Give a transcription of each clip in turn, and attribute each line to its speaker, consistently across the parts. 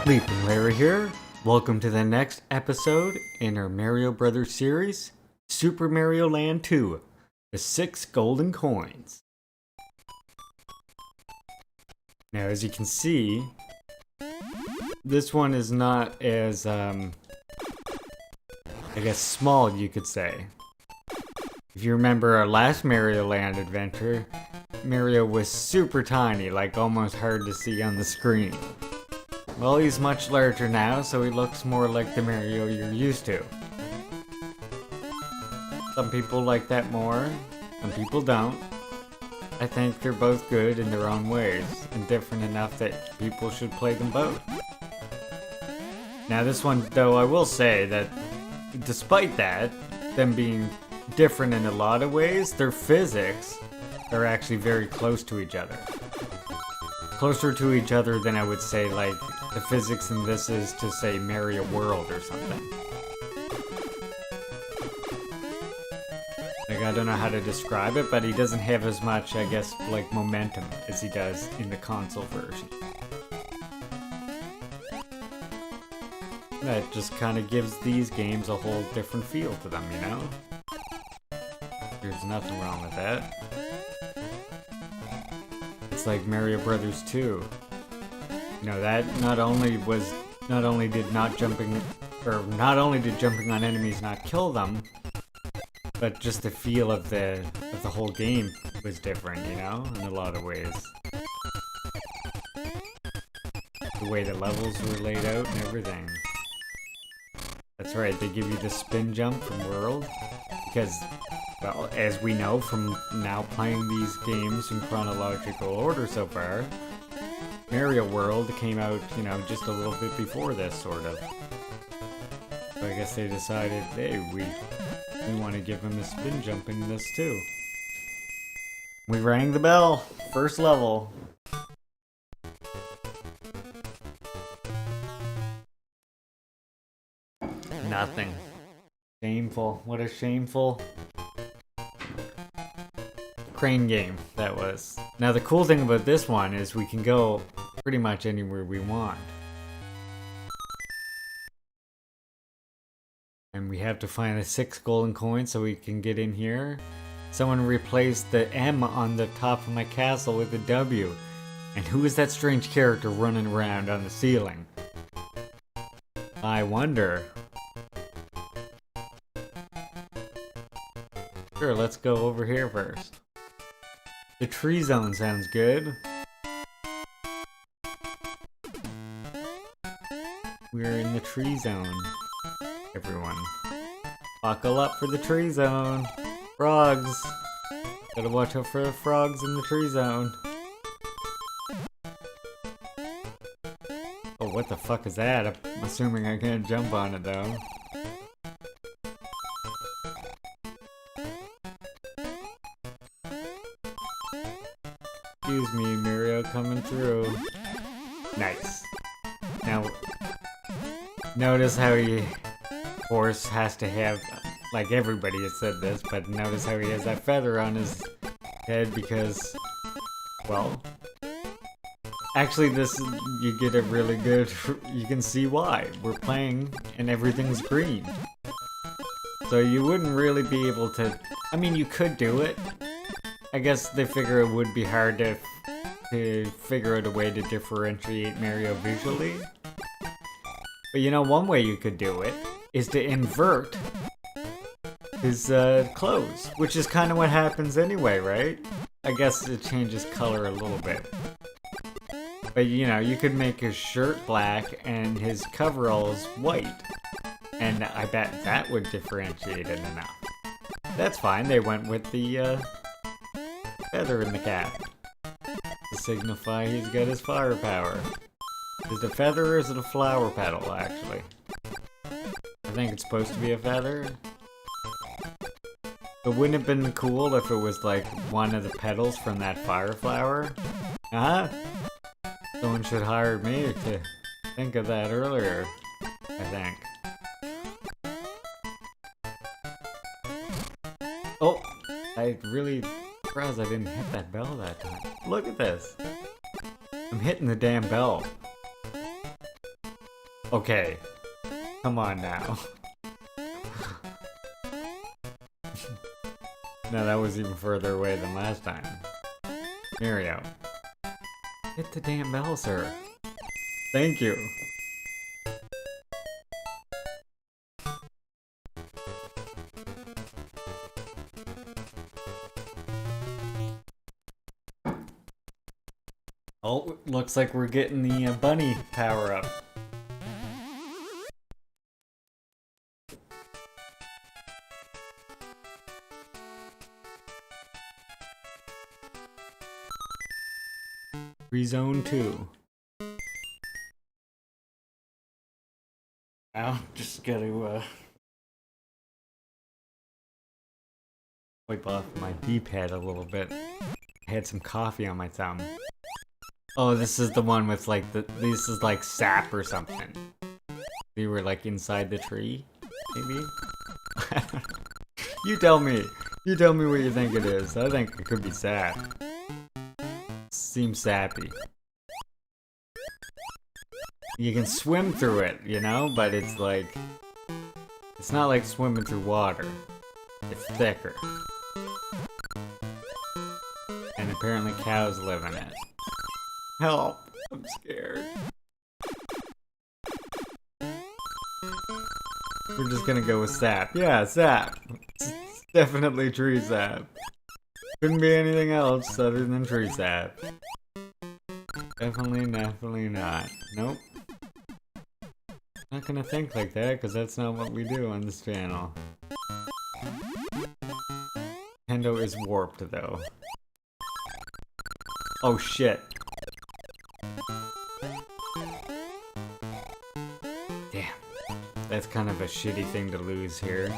Speaker 1: Sleeping Larry here. Welcome to the next episode in our Mario Brothers series, Super Mario Land 2, the 6 golden coins. Now, as you can see, this one is not as, I guess, small, you could say. If you remember our last Mario Land adventure, Mario was super tiny, like almost hard to see on the screen. Well, he's much larger now, so he looks more like the Mario you're used to. Some people like that more, some people don't. I think they're both good in their own ways, and different enough that people should play them both. Now this one, though, I will say that despite that, them being different in a lot of ways, their physics are actually very close to each other. Closer to each other than I would say, like, the physics in this is to, say, Mario World or something. Like, I don't know how to describe it, but he doesn't have as much, I guess, like, momentum as he does in the console version. That just kind of gives these games a whole different feel to them, you know? There's nothing wrong with that. It's like Mario Brothers 2. You know, that not only did jumping on enemies not kill them, but just the feel of the whole game was different, you know, in a lot of ways. The way the levels were laid out and everything. That's right, they give you the spin jump from World, because, well, as we know from now playing these games in chronological order so far, Mario World came out, you know, just a little bit before this, sort of. So I guess they decided, hey, we want to give him a spin jump in this too. We rang the bell. First level. Nothing. Shameful. What a shameful crane game that was. Now the cool thing about this one is we can go pretty much anywhere we want. And we have to find the 6 golden coins so we can get in here. Someone replaced the M on the top of my castle with a W. And who is that strange character running around on the ceiling? I wonder. Sure, let's go over here first. The tree zone sounds good. We're in the tree zone, everyone. Buckle up for the tree zone. Frogs. Gotta watch out for the frogs in the tree zone. Oh, what the fuck is that? I'm assuming I can't jump on it though. Excuse me, Mario coming through. Nice. Now, notice how he, of course, has to have, like everybody has said this, but notice how he has that feather on his head because, well, actually this, you get a really good, you can see why. We're playing and everything's green. So you wouldn't really be able to, I mean, you could do it. I guess they figure it would be hard to figure out a way to differentiate Mario visually. But you know, one way you could do it is to invert his clothes, which is kind of what happens anyway, right? I guess it changes color a little bit. But you know, you could make his shirt black and his coveralls white. And I bet that would differentiate it enough. That's fine, they went with the feather in the cap to signify he's got his firepower. Is it a feather or is it a flower petal, actually? I think it's supposed to be a feather. But wouldn't it have been cool if it was like one of the petals from that fire flower? Huh? Someone should hire me to think of that earlier, I think. Oh! I really surprised I didn't hit that bell that time. Look at this! I'm hitting the damn bell. Okay. Come on now. No, that was even further away than last time. Mario. Hit the damn bell, sir. Thank you. Oh, looks like we're getting the bunny power up. Rezone 2. Now, just gotta wipe off my D-pad a little bit. I had some coffee on my thumb. Oh, this is the one with like this is like sap or something. They were like inside the tree, maybe? You tell me. You tell me what you think it is. I think it could be sap. Seems sappy. You can swim through it, you know, but it's like... It's not like swimming through water. It's thicker. And apparently cows live in it. Help! I'm scared. We're just gonna go with sap. Yeah, sap! It's definitely tree sap. Couldn't be anything else other than tree sap. Definitely not. Nope. Not gonna think like that, because that's not what we do on this channel. Nintendo is warped, though. Oh shit. Damn. That's kind of a shitty thing to lose here.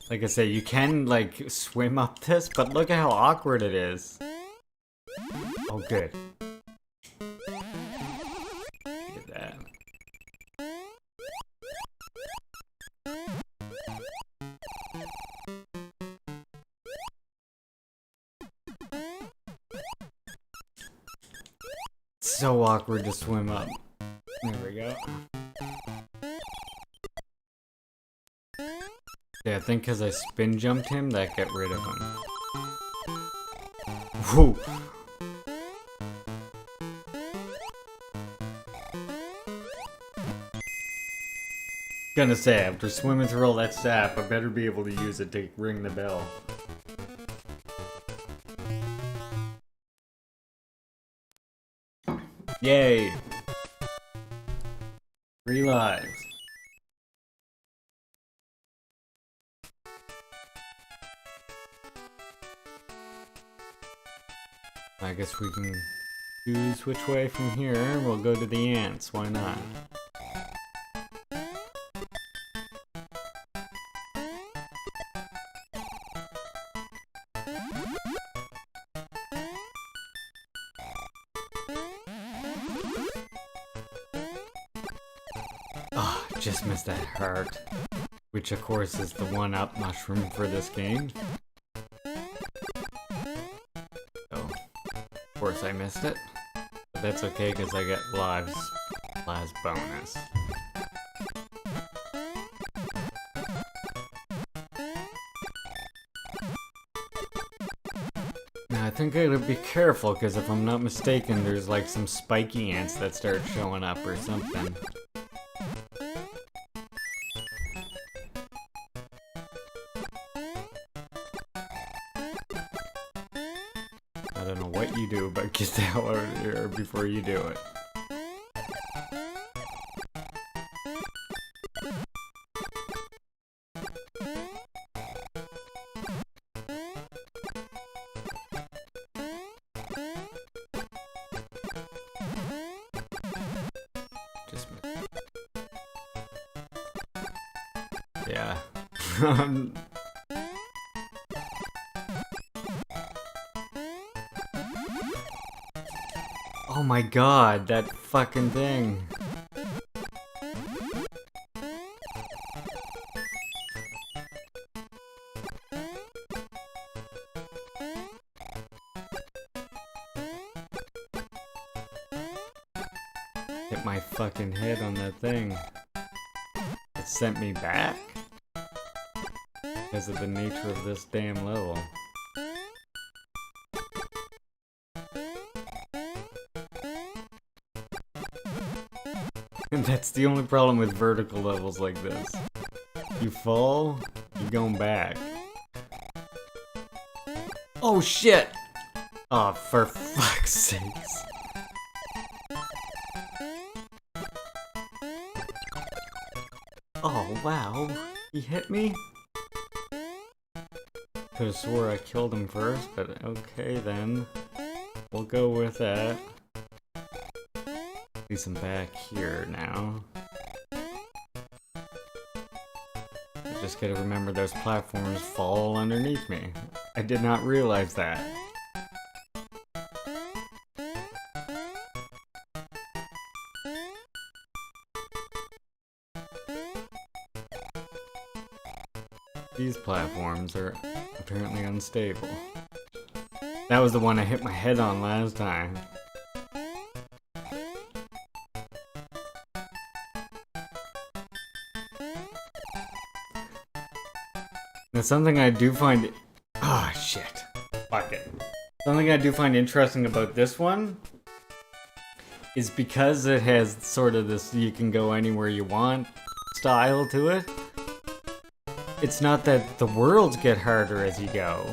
Speaker 1: Like I say, you can, like, swim up this, but look at how awkward it is. Oh, good. Get that. It's so awkward to swim up. There we go. Yeah, I think because I spin jumped him, that got rid of him. Whoa! Gonna say, after swimming through all that sap, I better be able to use it to ring the bell. Yay! 3 lives. I guess we can choose which way from here. We'll go to the ants, why not? Oh, just missed that heart. Which of course is the 1-up mushroom for this game. Of course I missed it, but that's okay because I get lives bonus. Now I think I gotta be careful because if I'm not mistaken, there's like some spiky ants that start showing up or something. I don't know what you do, but get the hell out of here before you do it. Just... Yeah. Oh my god, that fucking thing. Hit my fucking head on that thing. It sent me back? Because of the nature of this damn level. And that's the only problem with vertical levels like this. You fall, you're going back. Oh shit! Oh, for fuck's sakes. Oh wow, he hit me? Could've swore I killed him first, but okay then. We'll go with that. At least I'm back here now. I just gotta remember those platforms fall underneath me. I did not realize that. These platforms are apparently unstable. That was the one I hit my head on last time. Now something I do find... Ah, shit. Fuck it. Something I do find interesting about this one is because it has sort of this you can go anywhere you want style to it. It's not that the worlds get harder as you go.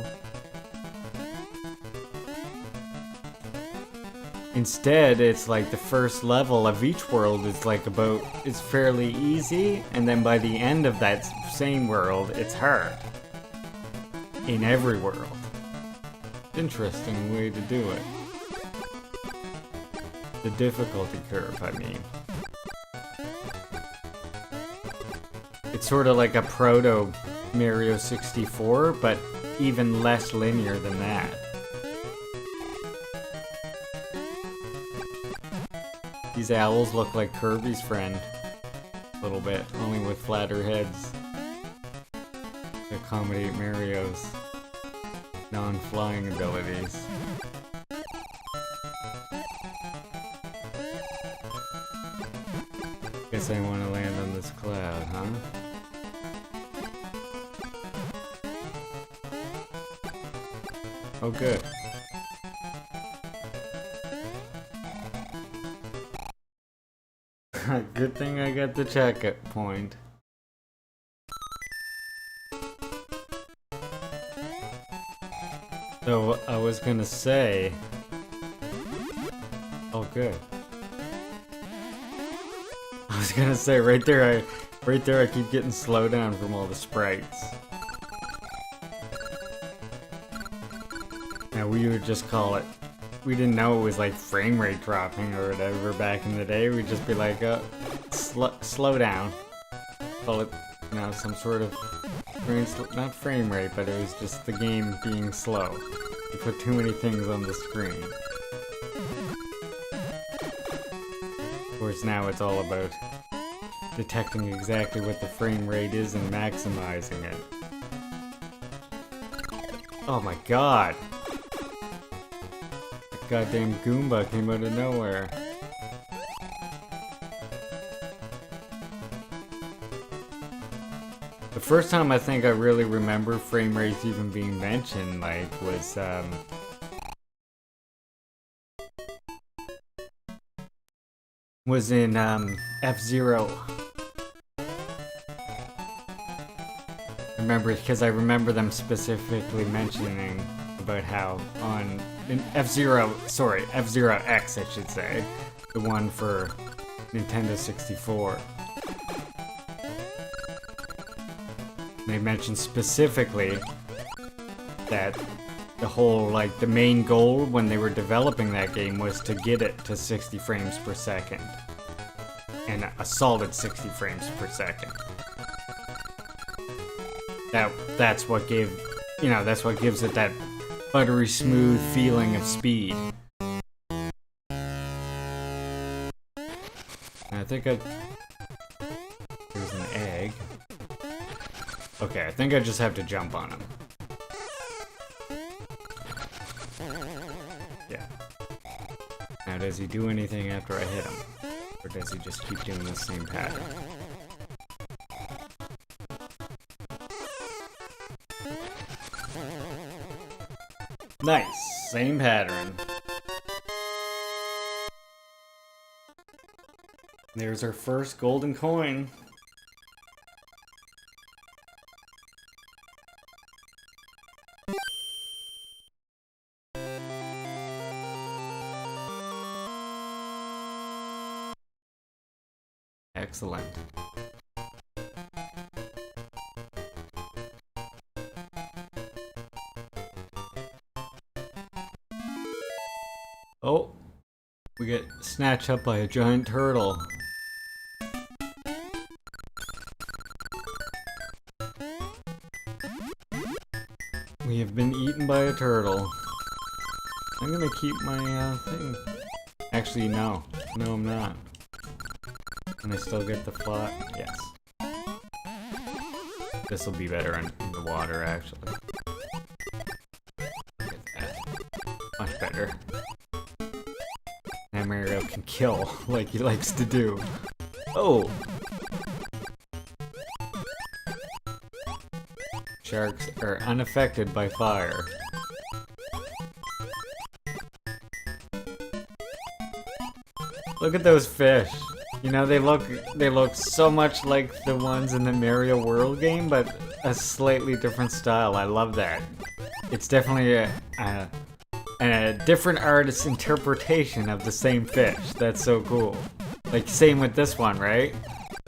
Speaker 1: Instead, it's like the first level of each world is like it's fairly easy, and then by the end of that same world, it's hard. In every world. Interesting way to do it. The difficulty curve, I mean. It's sort of like a proto Mario 64, but even less linear than that. These owls look like Kirby's friend. A little bit, only with flatter heads. To accommodate Mario's non-flying abilities. Guess I want to land on this cloud, huh? Oh, good. Good thing I got the checkpoint. So, I was gonna say... Oh, good. I was gonna say, right there I keep getting slowed down from all the sprites. Now, we would just call it... We didn't know it was like frame rate dropping or whatever back in the day. We'd just be like, slow down. Call it, you know, some sort of... not frame rate, but it was just the game being slow. You put too many things on the screen. Of course, now it's all about detecting exactly what the frame rate is and maximizing it. Oh my god! That goddamn Goomba came out of nowhere. The first time I think I really remember frame rates even being mentioned, like, was in, F-Zero. I remember them specifically mentioning about how in F-Zero X, I should say, the one for Nintendo 64. They mentioned specifically that the whole, like, the main goal when they were developing that game was to get it to 60 frames per second. And a solid 60 frames per second. That's what gave, you know, that's what gives it that buttery smooth feeling of speed. And I think there's an egg. Okay, I think I just have to jump on him. Yeah. Now, does he do anything after I hit him? Or Or does he just keep doing the same pattern? Nice! Same pattern. There's our first golden coin. Excellent. Oh, we get snatched up by a giant turtle. We have been eaten by a turtle. I'm gonna keep my thing. Actually, no. No, I'm not. Can I still get the plot? Yes. This will be better in the water, actually. Much better. Now Mario can kill like he likes to do. Oh! Sharks are unaffected by fire. Look at those fish. You know, they look so much like the ones in the Mario World game, but a slightly different style. I love that. It's definitely a different artist's interpretation of the same fish. That's so cool. Like, same with this one, right?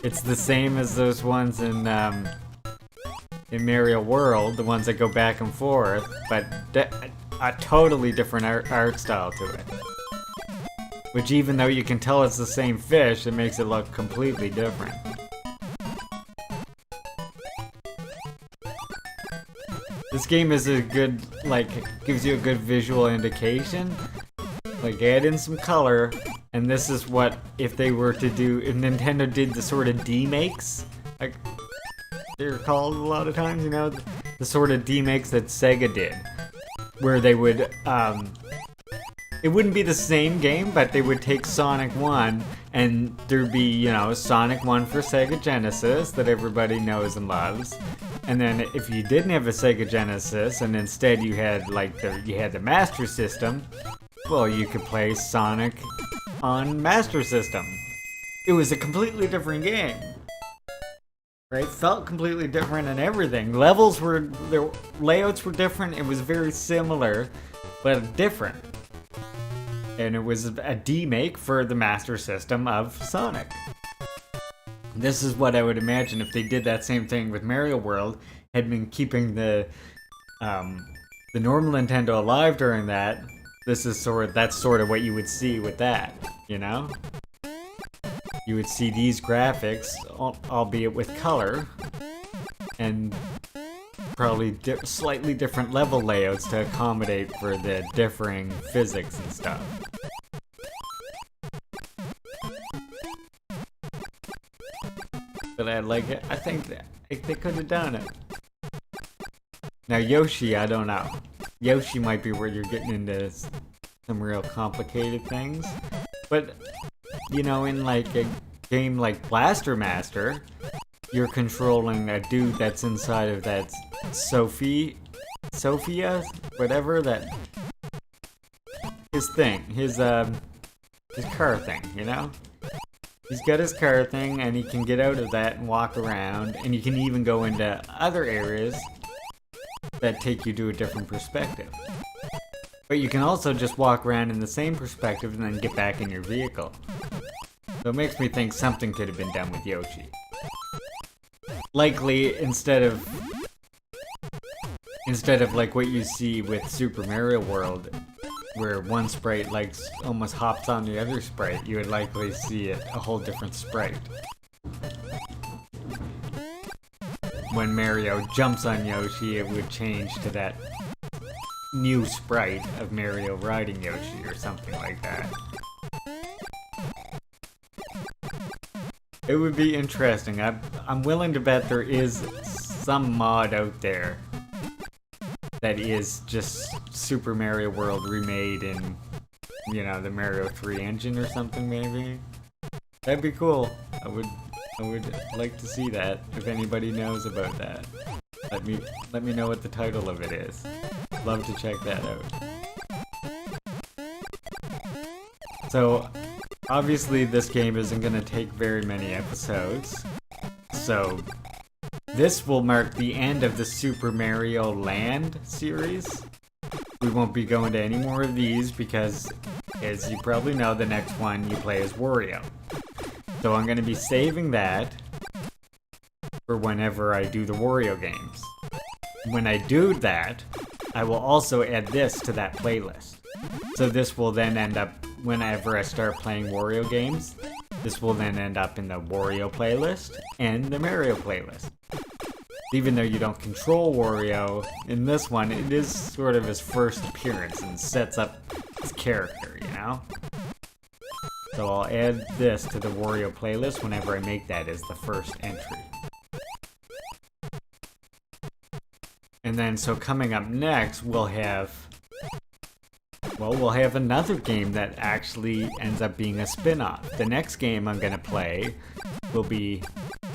Speaker 1: It's the same as those ones in Mario World, the ones that go back and forth, but a totally different art style to it. Which, even though you can tell it's the same fish, it makes it look completely different. This game is a good, like, gives you a good visual indication. Like, add in some color, and this is what, if they were to do, if Nintendo did the sort of D-makes, like they're called a lot of times, you know? The sort of D-makes that Sega did. Where they would, it wouldn't be the same game, but they would take Sonic 1, and there'd be, you know, Sonic 1 for Sega Genesis that everybody knows and loves. And then if you didn't have a Sega Genesis, and instead you had, like, you had the Master System, well, you could play Sonic on Master System. It was a completely different game. Right? Felt completely different and everything. Levels were, their layouts were different, it was very similar, but different. And it was a D-make for the Master System of Sonic. This is what I would imagine if they did that same thing with Mario World, had been keeping the normal Nintendo alive during that. This is that's sort of what you would see with that, you know? You would see these graphics, albeit with color, and probably slightly different level layouts to accommodate for the differing physics and stuff. But I think they could have done it. Now Yoshi, I don't know. Yoshi might be where you're getting into some real complicated things. But, you know, in like a game like Blaster Master, you're controlling a dude that's inside of that Sophia, whatever, that his thing, his car thing, you know? He's got his car thing, and he can get out of that and walk around, and you can even go into other areas that take you to a different perspective. But you can also just walk around in the same perspective and then get back in your vehicle. So it makes me think something could have been done with Yoshi. Likely, instead of like what you see with Super Mario World, where one sprite like almost hops on the other sprite, you would likely see a whole different sprite. When Mario jumps on Yoshi, it would change to that new sprite of Mario riding Yoshi or something like that. It would be interesting. I'm willing to bet there is some mod out there that is just Super Mario World remade in, you know, the Mario 3 engine or something, maybe. That'd be cool. I would like to see that. If anybody knows about that, let me know what the title of it is. Love to check that out. So, obviously this game isn't going to take very many episodes. So, this will mark the end of the Super Mario Land series. We won't be going to any more of these because, as you probably know, the next one you play as Wario. So I'm going to be saving that for whenever I do the Wario games. When I do that, I will also add this to that playlist. So this will then end up, whenever I start playing Wario games, this will then end up in the Wario playlist and the Mario playlist. Even though you don't control Wario, in this one, it is sort of his first appearance and sets up his character, you know? So I'll add this to the Wario playlist whenever I make that as the first entry. And then, so coming up next, we'll have another game that actually ends up being a spin-off. The next game I'm gonna play will be,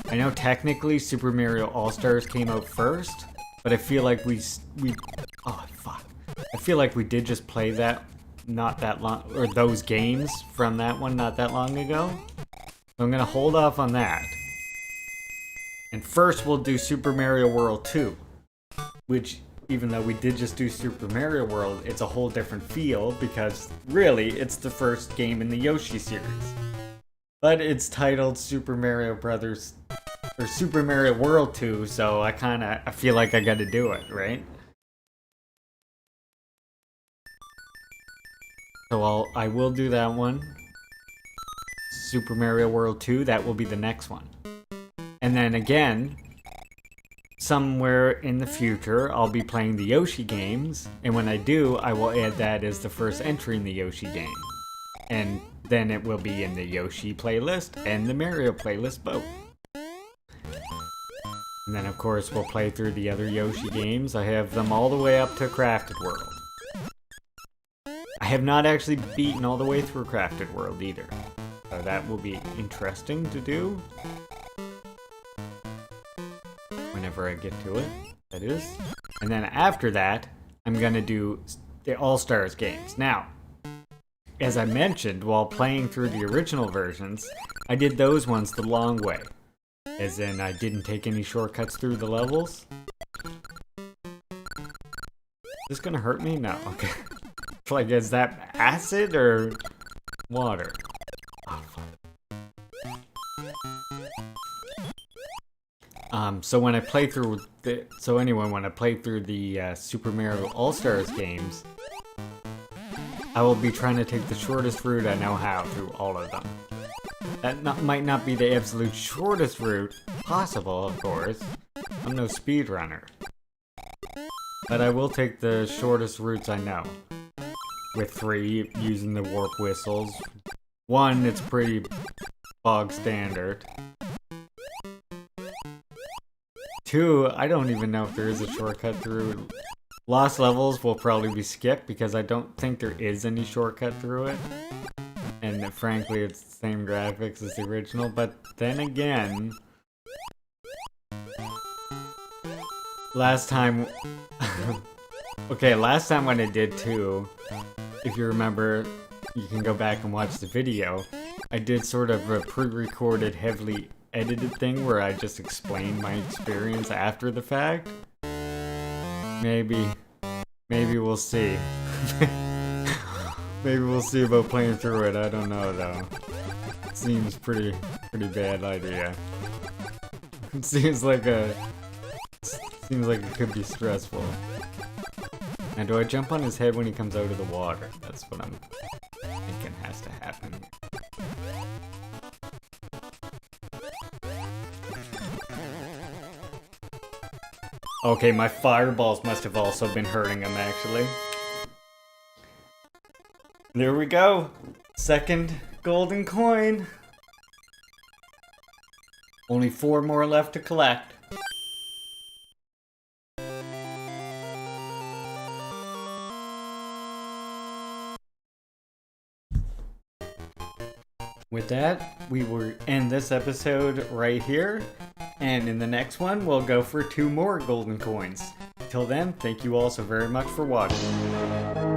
Speaker 1: I know technically Super Mario All-Stars came out first, but I feel like I feel like we did just play that not that long, or those games from that one not that long ago. So I'm gonna hold off on that. And first we'll do Super Mario World 2, which, even though we did just do Super Mario World, it's a whole different feel because really it's the first game in the Yoshi series. But it's titled Super Mario Brothers or Super Mario World 2, so I feel like I gotta do it, right? So I will do that one. Super Mario World 2, that will be the next one. And then again, somewhere in the future, I'll be playing the Yoshi games, and when I do, I will add that as the first entry in the Yoshi game. And then it will be in the Yoshi playlist and the Mario playlist both. And then of course we'll play through the other Yoshi games. I have them all the way up to Crafted World. I have not actually beaten all the way through Crafted World either. So that will be interesting to do. Whenever I get to it, that is. And then after that, I'm gonna do the All-Stars games. Now, as I mentioned, while playing through the original versions, I did those ones the long way. As in, I didn't take any shortcuts through the levels. Is this gonna hurt me? No, okay. Like, is that acid or water? Oh, fuck. So when I play through when I play through the Super Mario All-Stars games, I will be trying to take the shortest route I know how through all of them. That might not be the absolute shortest route possible, of course. I'm no speedrunner. But I will take the shortest routes I know. With 3, using the warp whistles. 1, it's pretty bog standard. 2, I don't even know if there is a shortcut through. Lost levels will probably be skipped because I don't think there is any shortcut through it. And frankly, it's the same graphics as the original, but then again... Last time... Okay, last time when I did 2, if you remember, you can go back and watch the video, I did sort of a pre-recorded, heavily edited thing where I just explained my experience after the fact. Maybe we'll see. Maybe we'll see about playing through it, I don't know though. It seems pretty bad idea. It seems like it could be stressful. Now, do I jump on his head when he comes out of the water? That's what I'm thinking has to happen. Okay, my fireballs must have also been hurting him, actually. There we go. Second golden coin. Only 4 more left to collect. With that, we will end this episode right here. And in the next one, we'll go for 2 more golden coins. Till then, thank you all so very much for watching.